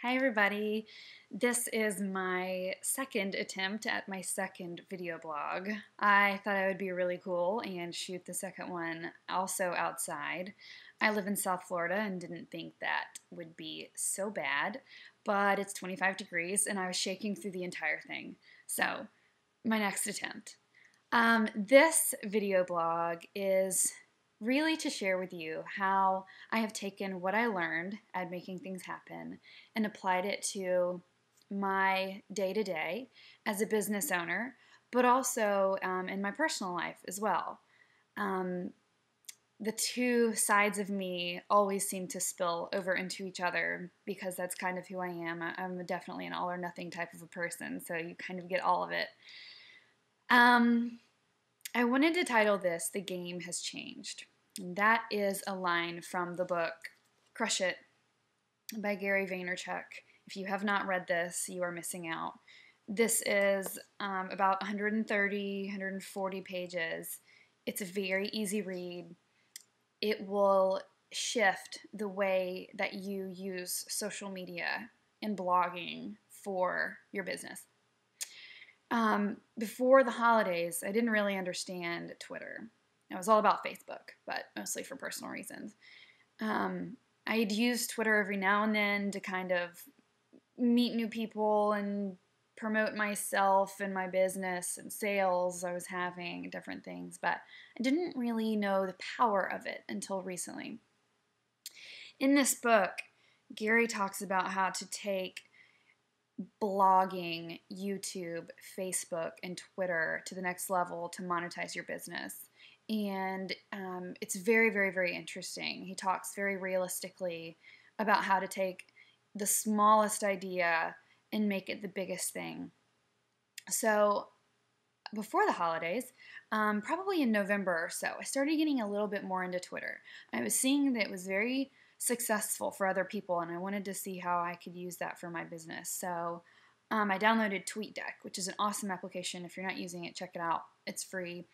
Hi everybody, this is my second attempt at my second video blog. I thought I would be really cool and shoot the second one also outside. I live in South Florida and didn't think that would be so bad, but it's 25 degrees and I was shaking through the entire thing. So, my next attempt. This video blog is really to share with you how I have taken what I learned at making things happen and applied it to my day-to-day as a business owner, but also in my personal life as well. Um, the two sides of me always seem to spill over into each other because that's kind of who I am. I'm definitely an all or nothing type of a person, so you kind of get all of it. I wanted to title this "The Game Has Changed." And that is a line from the book Crush It by Gary Vaynerchuk. If you have not read this, you are missing out. This is about 130, 140 pages. It's a very easy read. It will shift the way that you use social media and blogging for your business. Before the holidays, I didn't really understand Twitter. It was all about Facebook, but mostly for personal reasons. I'd use Twitter every now and then to kind of meet new people and promote myself and my business and sales I was having, different things, but I didn't really know the power of it until recently. In this book, Gary talks about how to take blogging, YouTube, Facebook, and Twitter to the next level to monetize your business. And it's very, very, very interesting. He talks very realistically about how to take the smallest idea and make it the biggest thing. So before the holidays, probably in November or so, I started getting a little bit more into Twitter. I was seeing that it was very successful for other people, and I wanted to see how I could use that for my business. So I downloaded TweetDeck, which is an awesome application. If you're not using it, check it out. It's free.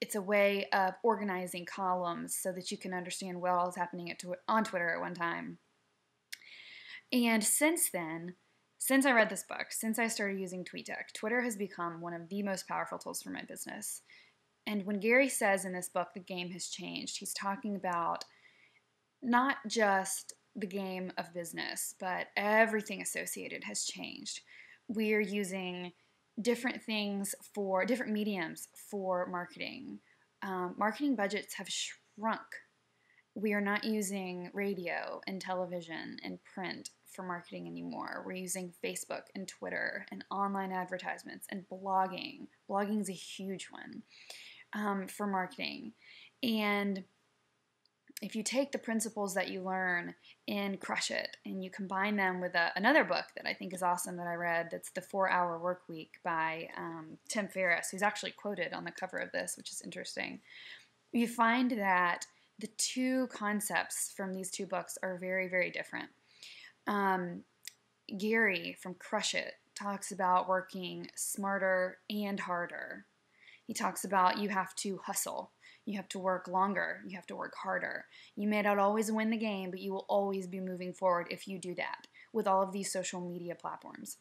It's a way of organizing columns so that you can understand what all is happening on Twitter at one time. And since then, since I read this book, since I started using TweetDeck, Twitter has become one of the most powerful tools for my business. And when Gary says in this book, the game has changed, he's talking about not just the game of business, but everything associated has changed. We're using different things for different mediums for marketing. Marketing budgets have shrunk. We are not using radio and television and print for marketing anymore. We're using Facebook and Twitter and online advertisements and blogging. Blogging is a huge one for marketing. And if you take the principles that you learn in Crush It and you combine them with another book that I think is awesome that I read, that's The 4-Hour Workweek by Tim Ferriss, who's actually quoted on the cover of this, which is interesting, you find that the two concepts from these two books are very, very different. Gary from Crush It talks about working smarter and harder. He talks about you have to hustle. You have to work longer. You have to work harder. You may not always win the game, but you will always be moving forward if you do that with all of these social media platforms.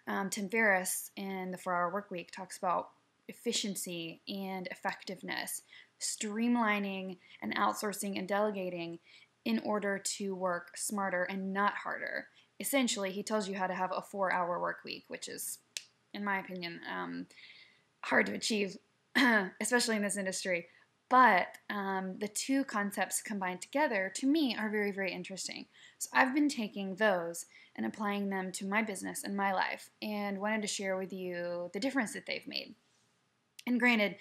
Tim Ferriss in The 4-Hour Workweek talks about efficiency and effectiveness, streamlining and outsourcing and delegating in order to work smarter and not harder. Essentially, he tells you how to have a 4-hour work week, which is, in my opinion, hard to achieve, especially in this industry. But the two concepts combined together, to me, are very, very interesting. So I've been taking those and applying them to my business and my life and wanted to share with you the difference that they've made. And granted,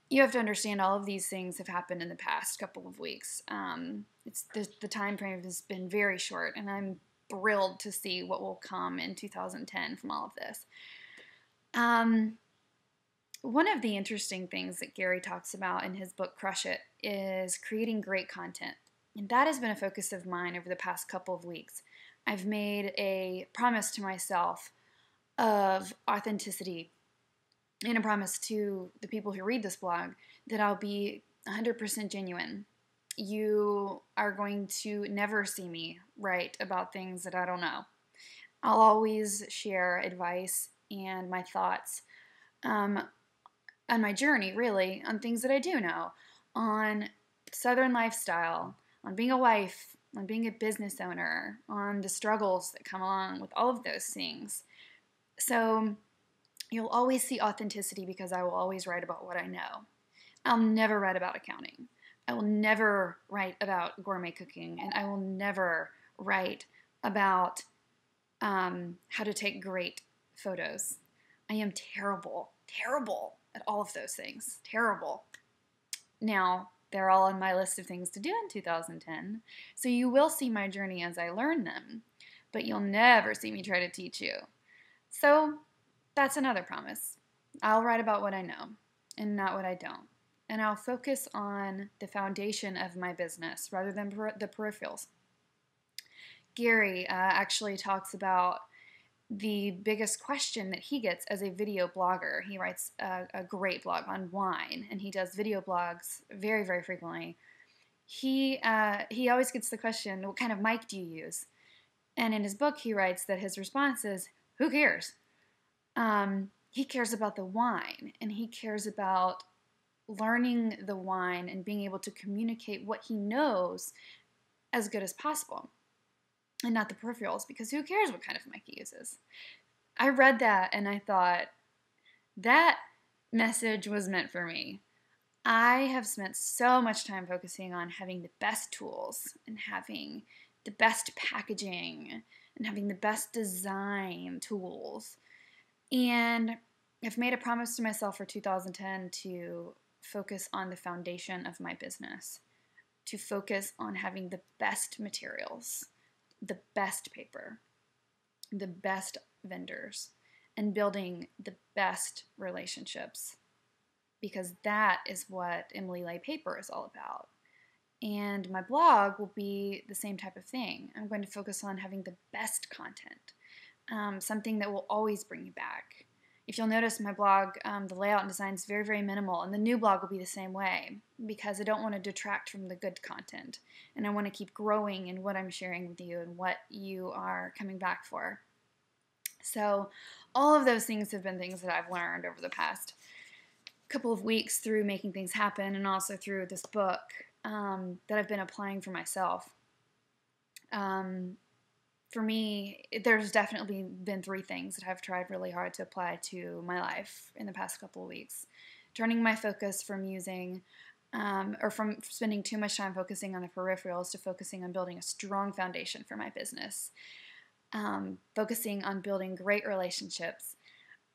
you have to understand all of these things have happened in the past couple of weeks. The time frame has been very short, and I'm thrilled to see what will come in 2010 from all of this. One of the interesting things that Gary talks about in his book Crush It is creating great content. And that has been a focus of mine over the past couple of weeks. I've made a promise to myself of authenticity and a promise to the people who read this blog that I'll be 100% genuine. you are going to never see me write about things that I don't know. I'll always share advice and my thoughts on my journey, really, on things that I do know, on Southern lifestyle, on being a wife, on being a business owner, on the struggles that come along with all of those things. So you'll always see authenticity because I will always write about what I know. I'll never write about accounting. I will never write about gourmet cooking, and I will never write about how to take great photos. I am terrible at all of those things. Terrible. Now, they're all on my list of things to do in 2010, so you will see my journey as I learn them, but you'll never see me try to teach you. So that's another promise. I'll write about what I know and not what I don't. And I'll focus on the foundation of my business rather than the peripherals. Gary actually talks about the biggest question that he gets as a video blogger. He writes a great blog on wine, and he does video blogs very, very frequently. He always gets the question, what kind of mic do you use? And in his book, he writes that his response is, who cares? He cares about the wine, and he cares about learning the wine and being able to communicate what he knows as good as possible, and not the peripherals, because who cares what kind of mic he uses? I read that and I thought, that message was meant for me. I have spent so much time focusing on having the best tools and having the best packaging and having the best design tools. And I've made a promise to myself for 2010 to focus on the foundation of my business, to focus on having the best materials, the best paper, the best vendors, and building the best relationships, because that is what Emily Lay Paper is all about. And my blog will be the same type of thing. I'm going to focus on having the best content, something that will always bring you back. If you'll notice, my blog, the layout and design is very, very minimal, and the new blog will be the same way, because I don't want to detract from the good content, and I want to keep growing in what I'm sharing with you and what you are coming back for. So all of those things have been things that I've learned over the past couple of weeks through making things happen, and also through this book that I've been applying for myself. For me, there's definitely been 3 things that I've tried really hard to apply to my life in the past couple of weeks. Turning my focus from from spending too much time focusing on the peripherals to focusing on building a strong foundation for my business. Focusing on building great relationships.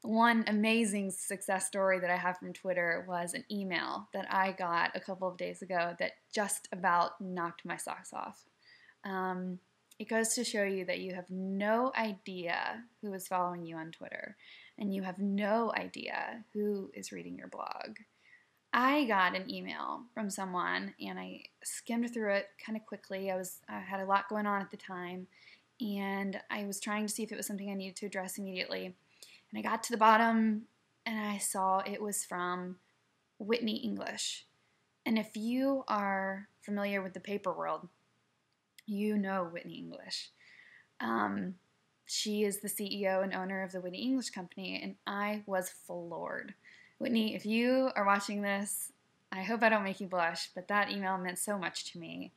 One amazing success story that I have from Twitter was an email that I got a couple of days ago that just about knocked my socks off. It goes to show you that you have no idea who is following you on Twitter, and you have no idea who is reading your blog. I got an email from someone, and I skimmed through it kind of quickly. I had a lot going on at the time, and I was trying to see if it was something I needed to address immediately. And I got to the bottom, and I saw it was from Whitney English. And if you are familiar with the paper world, you know Whitney English. She is the CEO and owner of the Whitney English Company, and I was floored. Whitney, if you are watching this, I hope I don't make you blush, but that email meant so much to me.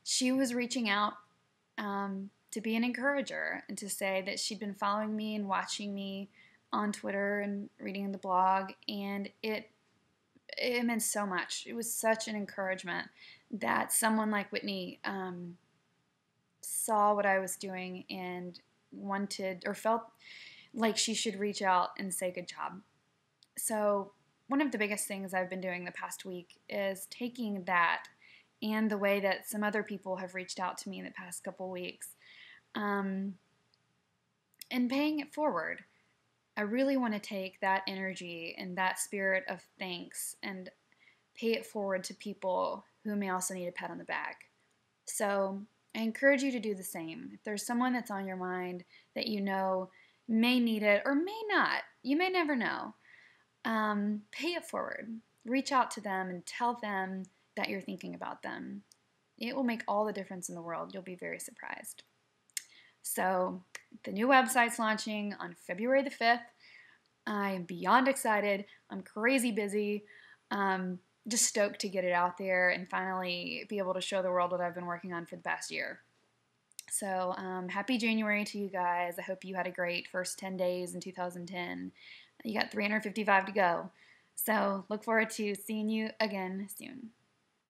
She was reaching out to be an encourager and to say that she'd been following me and watching me on Twitter and reading the blog, and it meant so much. It was such an encouragement that someone like Whitney saw what I was doing and wanted or felt like she should reach out and say good job. So one of the biggest things I've been doing the past week is taking that and the way that some other people have reached out to me in the past couple weeks and paying it forward. I really want to take that energy and that spirit of thanks and pay it forward to people who may also need a pat on the back. So I encourage you to do the same. If there's someone that's on your mind that you know may need it or may not, you may never know, pay it forward. Reach out to them and tell them that you're thinking about them. It will make all the difference in the world. You'll be very surprised. So the new website's launching on February the 5th. I am beyond excited. I'm crazy busy. Just stoked to get it out there and finally be able to show the world what I've been working on for the past year. So happy January to you guys. I hope you had a great first 10 days in 2010. You got 355 to go. So look forward to seeing you again soon.